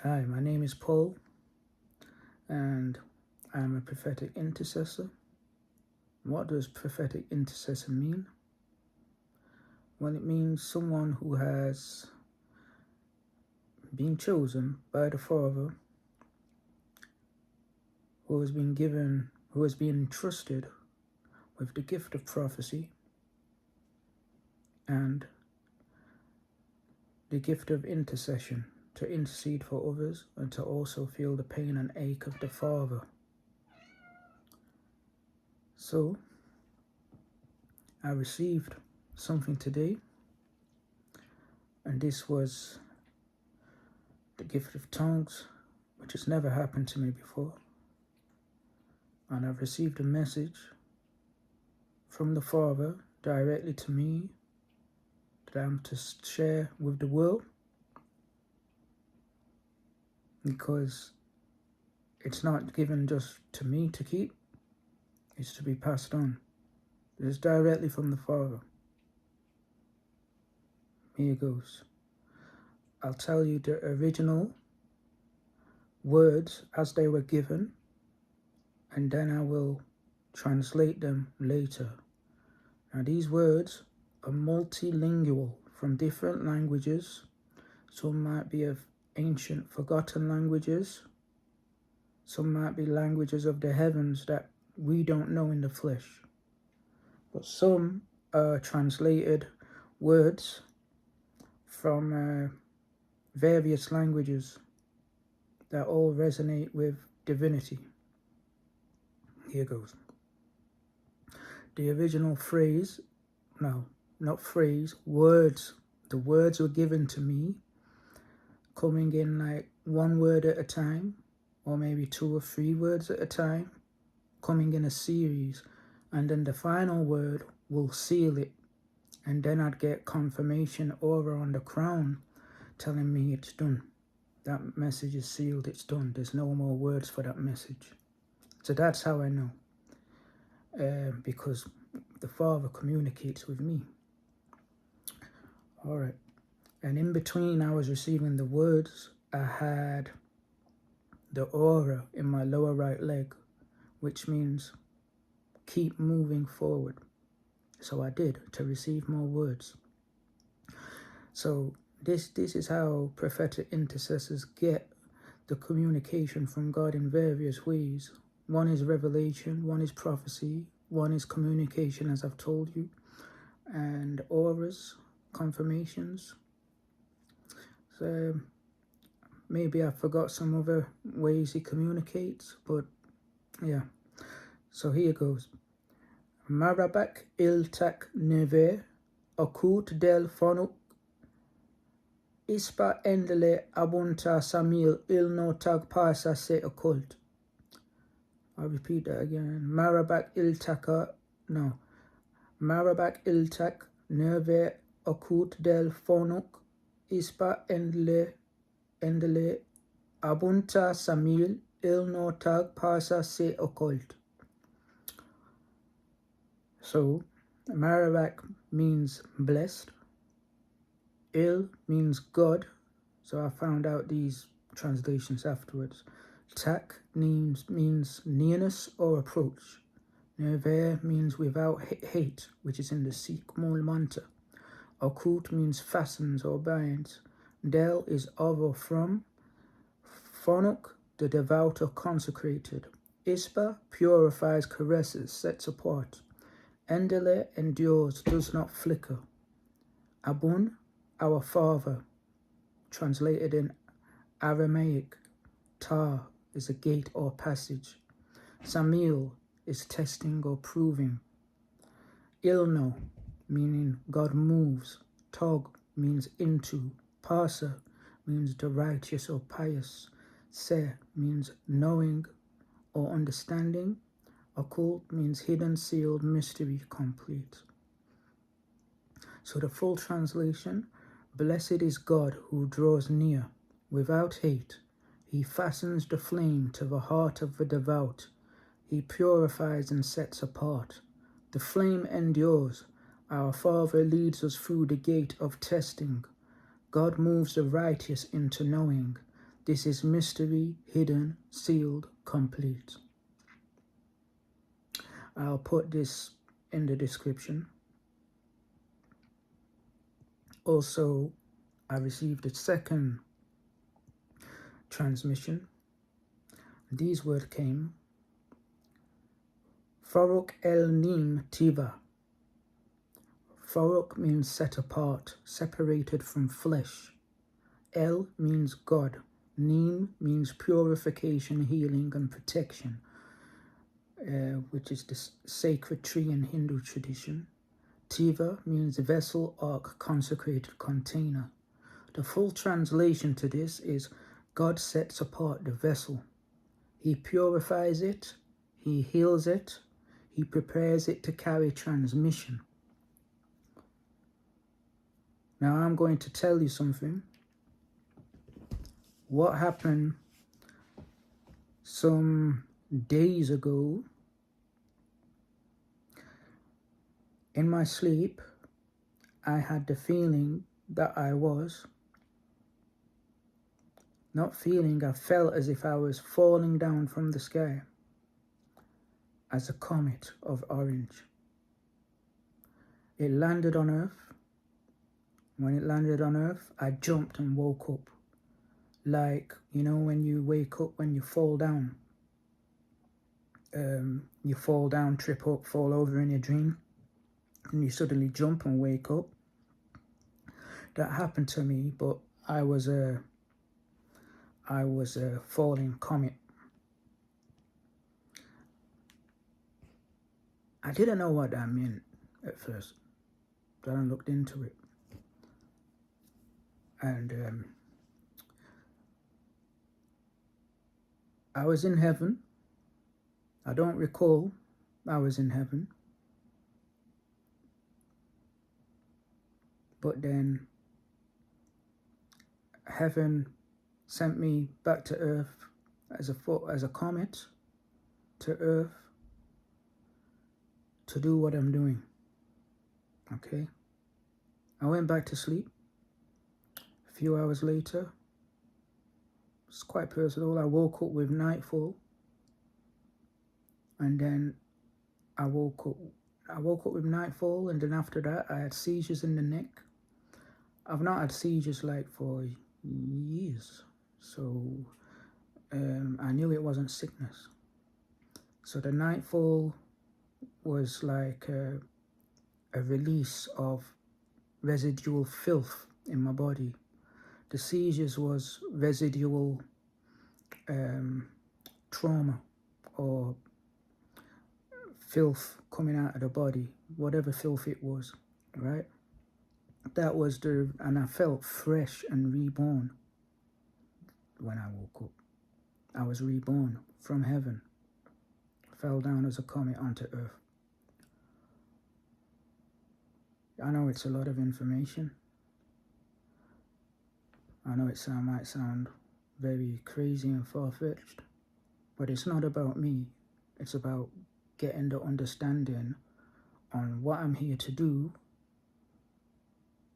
Hi, my name is Paul, and I'm a prophetic intercessor. What does prophetic intercessor mean? Well, it means someone who has been chosen by the Father, who has been entrusted with the gift of prophecy and the gift of intercession, to intercede for others and to also feel the pain and ache of the Father. So, I received something today, and this was the gift of tongues, which has never happened to me before. And I've received a message from the Father directly to me that I'm to share with the world, because it's not given just to me to keep, it's to be passed on. It's directly from the Father. Here goes. I'll tell you the original words as they were given, and then I will translate them later. Now, these words are multilingual from different languages. Some might be of ancient forgotten languages. Some might be languages of the heavens that we don't know in the flesh. But some are translated words from various languages that all resonate with divinity. Here goes. The original phrase, no, not phrase, words. The words were given to me, coming in like one word at a time, or maybe 2 or 3 words at a time, coming in a series, and then the final word will seal it, and then I'd get confirmation over on the crown telling me it's done. That message is sealed, it's done. There's no more words for that message. So that's how I know, because the Father communicates with me. All right. And in between I was receiving the words, I had the aura in my lower right leg, which means keep moving forward. So I did, to receive more words. So this is how prophetic intercessors get the communication from God in various ways. One is revelation, one is prophecy, one is communication, as I've told you, and auras, confirmations. So maybe I forgot some other ways he communicates, but yeah. So here goes. Marabak iltak nirvair, okoot fonuk, ispa endeleh, abun sameel, ilno parsa occult. I'll repeat that again. Marabak iltak nirvair, okoot fonuk, ispa endeleh, abun sameel, ilno parsa occult. So, Marabak means blessed. Il means God. So I found out these translations afterwards. Tak means nearness or approach. Nirvair means without hate, which is in the Sikh Mool Mantra. Okoot means fastens or binds. Del is of or from. Fonuk, the devout or consecrated. Ispa purifies, caresses, sets apart. Endeleh endures, does not flicker. Abun, our Father, translated in Aramaic. Tar is a gate or passage. Sameel is testing or proving. Ilno, meaning God moves. Tog means into. Parsa means the righteous or pious. Se means knowing or understanding. Occult means hidden, sealed, mystery, complete. So the full translation: blessed is God who draws near without hate. He fastens the flame to the heart of the devout. He purifies and sets apart. The flame endures. Our Father leads us through the gate of testing. God moves the righteous into knowing. This is mystery, hidden, sealed, complete. I'll put this in the description. Also, I received a second transmission. These words came. Fonuk el nim tiva. Fonuk means set apart, separated from flesh. El means God. Nim means purification, healing, and protection, which is the sacred tree in Hindu tradition. Tiva means vessel, ark, consecrated container. The full translation to this is God sets apart the vessel. He purifies it, he heals it, he prepares it to carry transmission. Now I'm going to tell you something. What happened some days ago, in my sleep, I had the feeling that I felt as if I was falling down from the sky as a comet of orange. It landed on Earth. When it landed on Earth, I jumped and woke up. Like, you know, when you wake up, when you fall down. You fall down, trip up, fall over in your dream, and you suddenly jump and wake up. That happened to me, but I was a falling comet. I didn't know what that meant at first, but I looked into it. And I was in heaven. I don't recall I was in heaven. But then heaven sent me back to Earth as a comet to Earth to do what I'm doing. Okay? I went back to sleep. A few hours later, it's quite personal, I woke up with nightfall. And then I woke up with nightfall, and then after that I had seizures in the neck. I've not had seizures like for years, so I knew it wasn't sickness. So the nightfall was like a release of residual filth in my body. The seizures was residual trauma or filth coming out of the body, whatever filth it was, right? That was and I felt fresh and reborn when I woke up. I was reborn from heaven, fell down as a comet onto Earth. I know it's a lot of information. I know it might sound very crazy and far-fetched, but it's not about me. It's about getting the understanding on what I'm here to do,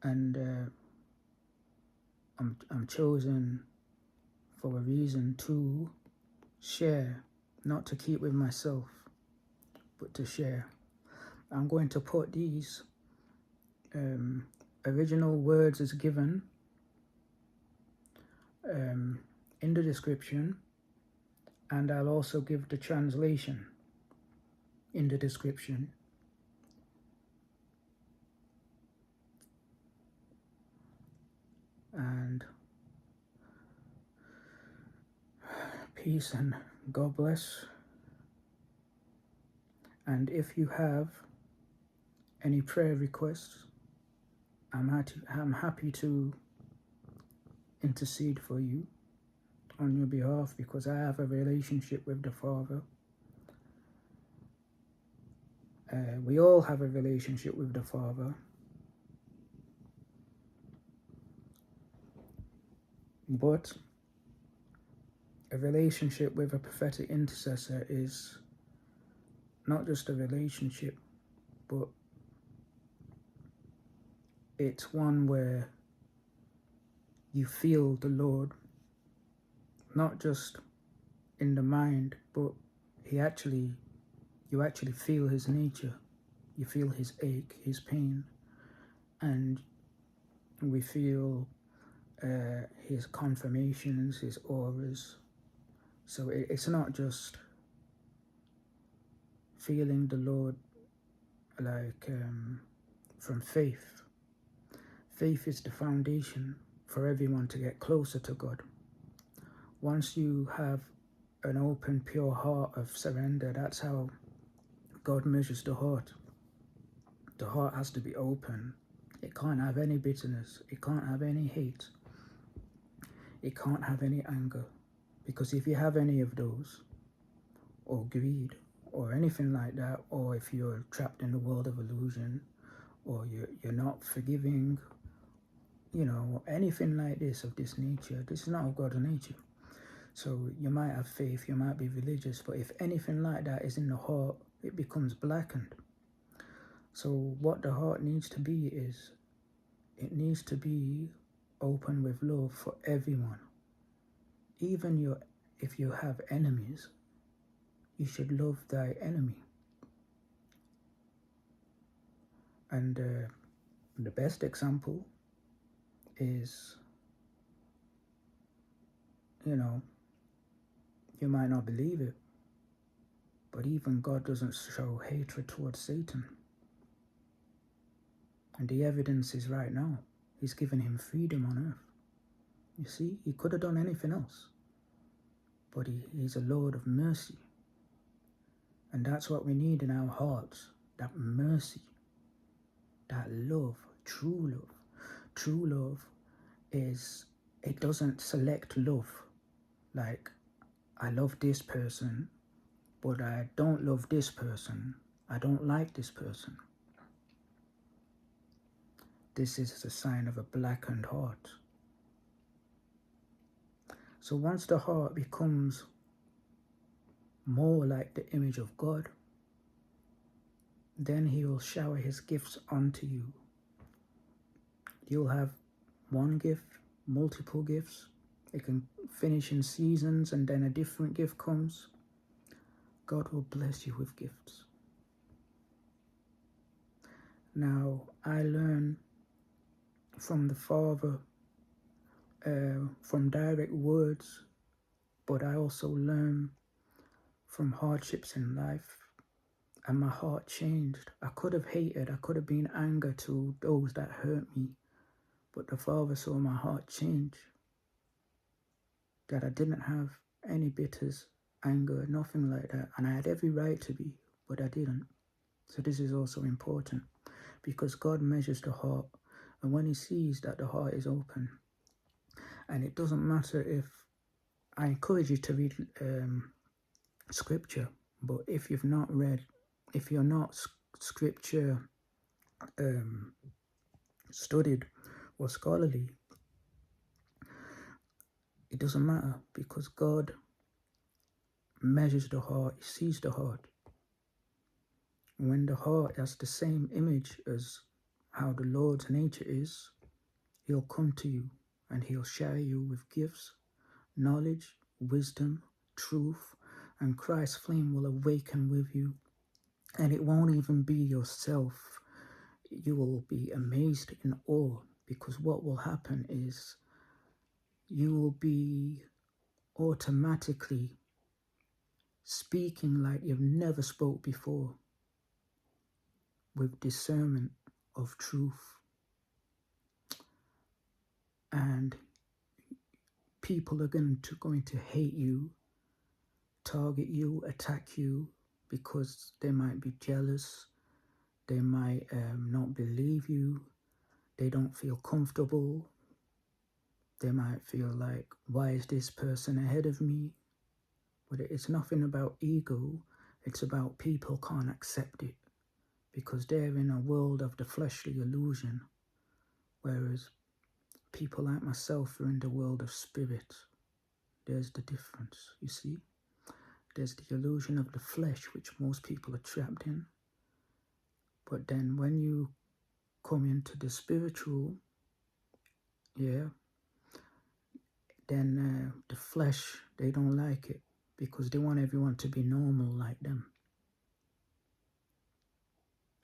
and I'm chosen for a reason to share, not to keep with myself, but to share. I'm going to put these original words as given in the description, and I'll also give the translation in the description. And peace and God bless. And if you have any prayer requests, I'm happy to intercede for you on your behalf, because I have a relationship with the Father. We all have a relationship with the Father. But a relationship with a prophetic intercessor is not just a relationship, but it's one where you feel the Lord not just in the mind, but you actually feel his nature. You feel his ache, his pain, and we feel his confirmations, his auras. So it's not just feeling the Lord like from faith. Faith is the foundation for everyone to get closer to God. Once you have an open, pure heart of surrender, that's how God measures the heart. The heart has to be open. It can't have any bitterness. It can't have any hate. It can't have any anger. Because if you have any of those, or greed, or anything like that, or if you're trapped in the world of illusion, or you're not forgiving, anything like this of this nature, this is not of God's nature. So you might have faith, you might be religious, but if anything like that is in the heart, it becomes blackened. So what the heart needs to be is, it needs to be open with love for everyone. Even if you have enemies, you should love thy enemy. And the best example is, you might not believe it, but even God doesn't show hatred towards Satan. And the evidence is right now. He's given him freedom on earth. You see, he could have done anything else, but he's a Lord of mercy. And that's what we need in our hearts, that mercy, that love, true love. True love is, it doesn't select love. Like, I love this person, but I don't love this person. I don't like this person. This is a sign of a blackened heart. So once the heart becomes more like the image of God, then he will shower his gifts onto you. You'll have one gift, multiple gifts. It can finish in seasons and then a different gift comes. God will bless you with gifts. Now, I learn from the Father, from direct words, but I also learn from hardships in life, and my heart changed. I could have hated, I could have been angry to those that hurt me, but the Father saw my heart change, that I didn't have any bitters, anger, nothing like that, and I had every right to be, but I didn't. So this is also important, because God measures the heart, and when he sees that the heart is open, and it doesn't matter if, I encourage you to read scripture, but if you're not scripture studied or scholarly, it doesn't matter, because God measures the heart, he sees the heart. When the heart has the same image as how the Lord's nature is, he'll come to you and he'll shower you with gifts, knowledge, wisdom, truth, and Christ's flame will awaken with you. And it won't even be yourself. You will be amazed in awe, because what will happen is you will be automatically speaking like you've never spoke before, with discernment of truth. And people are going to hate you, target you, attack you, because they might be jealous, they might not believe you, they don't feel comfortable, they might feel like, why is this person ahead of me? But it's nothing about ego, it's about people can't accept it, because they're in a world of the fleshly illusion, whereas people like myself are in the world of spirit. There's the difference, you see? There's the illusion of the flesh, which most people are trapped in. But then when you come into the spiritual, there's then the flesh, they don't like it because they want everyone to be normal like them.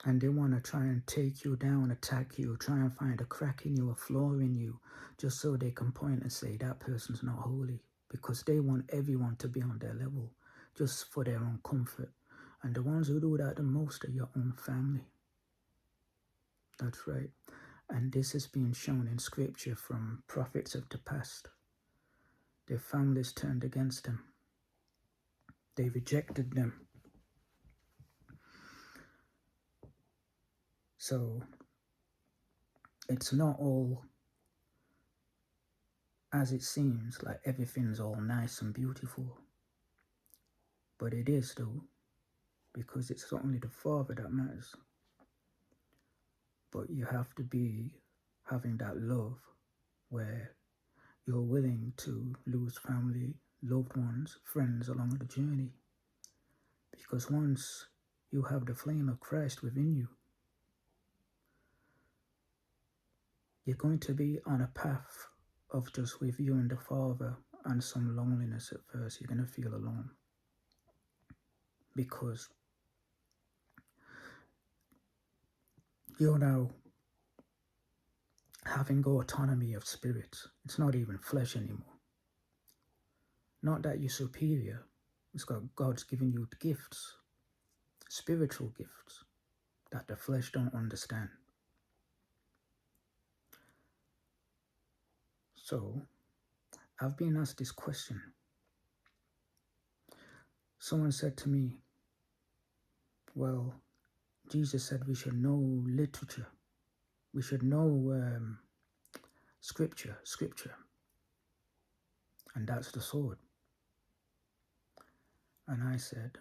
And they want to try and take you down, attack you, try and find a crack in you, a flaw in you, just so they can point and say that person's not holy, because they want everyone to be on their level just for their own comfort. And the ones who do that the most are your own family. That's right. And this is being shown in scripture from prophets of the past. Their families turned against them. They rejected them. So it's not all as it seems, like everything's all nice and beautiful. But it is though, because it's only the Father that matters. But you have to be having that love where you're willing to lose family, loved ones, friends along the journey. Because once you have the flame of Christ within you, you're going to be on a path of just with you and the Father, and some loneliness at first. You're going to feel alone. Because you're now having autonomy of spirit. It's not even flesh anymore. Not that you're superior. It's got God's given you gifts, spiritual gifts, that the flesh don't understand. So, I've been asked this question. Someone said to me, well, Jesus said we should know literature. We should know scripture. And that's the sword. And I said,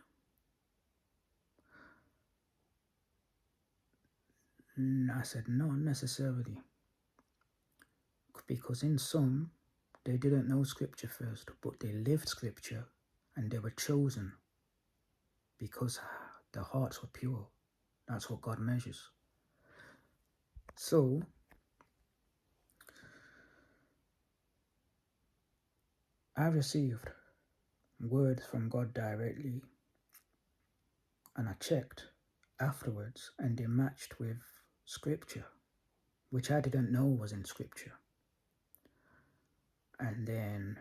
not necessarily. Because in some, they didn't know scripture first, but they lived scripture and they were chosen because their hearts were pure. That's what God measures. So, I received words from God directly, and I checked afterwards, and they matched with scripture, which I didn't know was in scripture. And then,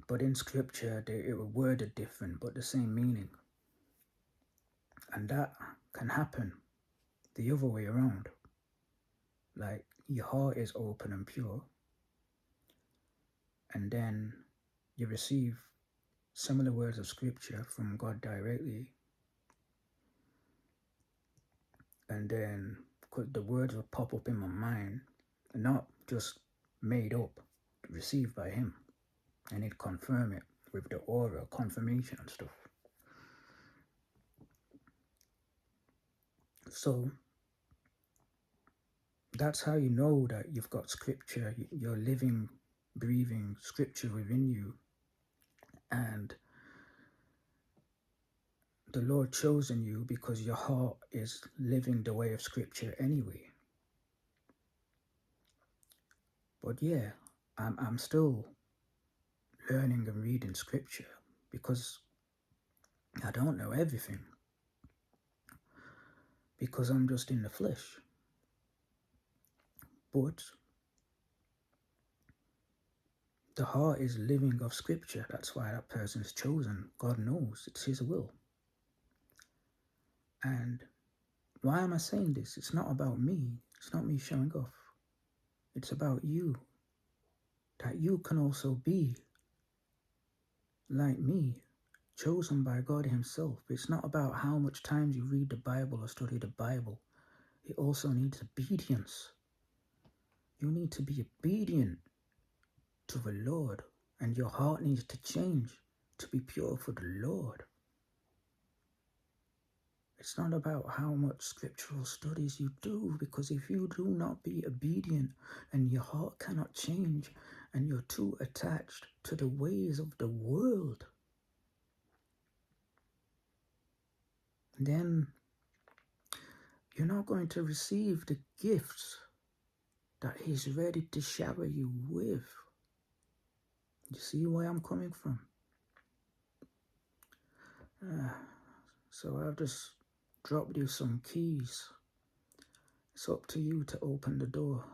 but in scripture, it were worded different, but the same meaning. And that can happen the other way around. Like, your heart is open and pure, and then you receive similar words of scripture from God directly, and then the words will pop up in my mind, not just made up, received by Him, and He'd confirm it with the aura, confirmation and stuff. So that's how you know that you've got scripture, you're living, breathing scripture within you, and the Lord chosen you because your heart is living the way of scripture anyway. But yeah, I'm still learning and reading scripture because I don't know everything, because I'm just in the flesh. But the heart is living of scripture. That's why that person's chosen. God knows it's His will. And why am I saying this? It's not about me. It's not me showing off. It's about you. That you can also be like me, chosen by God Himself. It's not about how much times you read the Bible or study the Bible. It also needs obedience. You need to be obedient to the Lord, and your heart needs to change to be pure for the Lord. It's not about how much scriptural studies you do, because if you do not be obedient and your heart cannot change and you're too attached to the ways of the world, then you're not going to receive the gifts that he's ready to shower you with. You see where I'm coming from? So I've just dropped you some keys. It's up to you to open the door.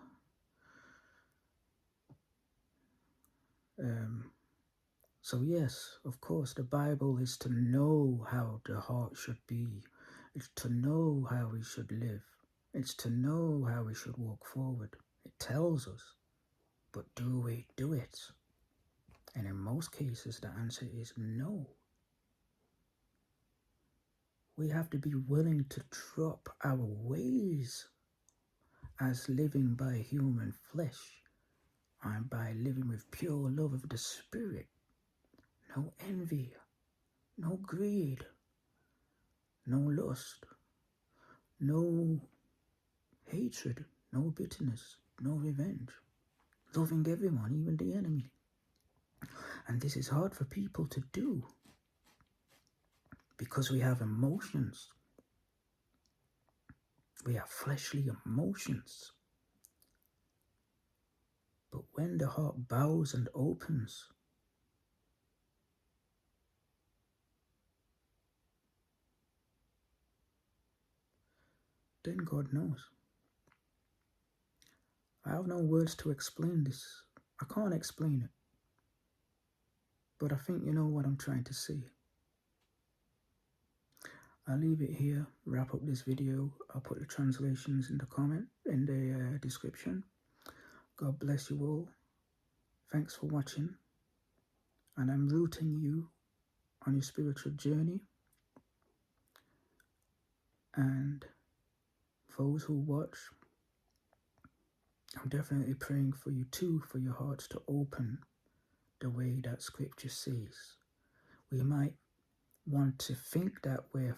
So yes, of course, the Bible is to know how the heart should be. It's to know how we should live. It's to know how we should walk forward. It tells us. But do we do it? And in most cases, the answer is no. We have to be willing to drop our ways as living by human flesh and by living with pure love of the Spirit. No envy, no greed, no lust, no hatred, no bitterness, no revenge. Loving everyone, even the enemy. And this is hard for people to do because we have emotions. We have fleshly emotions. But when the heart bows and opens, then God knows. I have no words to explain this. I can't explain it. But I think you know what I'm trying to say. I'll leave it here, wrap up this video. I'll put the translations in the description. God bless you all. Thanks for watching. And I'm rooting you on your spiritual journey. And those who watch, I'm definitely praying for you too, for your hearts to open the way that scripture says. We might want to think that we're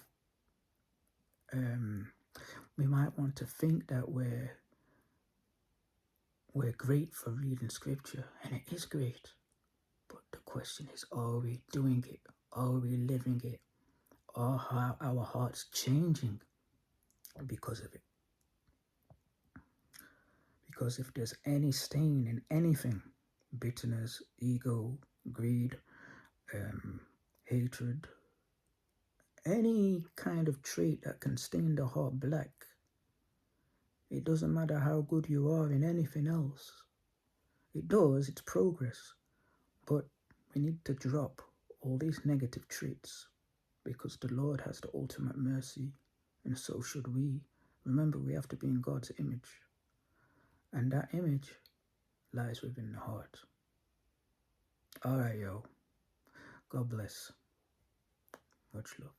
great for reading scripture, and it is great. But the question is, are we doing it? Are we living it? Are our hearts changing because of it? Because if there's any stain in anything, bitterness, ego, greed, hatred, any kind of trait that can stain the heart black, it doesn't matter how good you are in anything else. It does, it's progress. But we need to drop all these negative traits because the Lord has the ultimate mercy, and so should we. Remember, we have to be in God's image, and that image lies within the heart. All right, yo. God bless. Much love.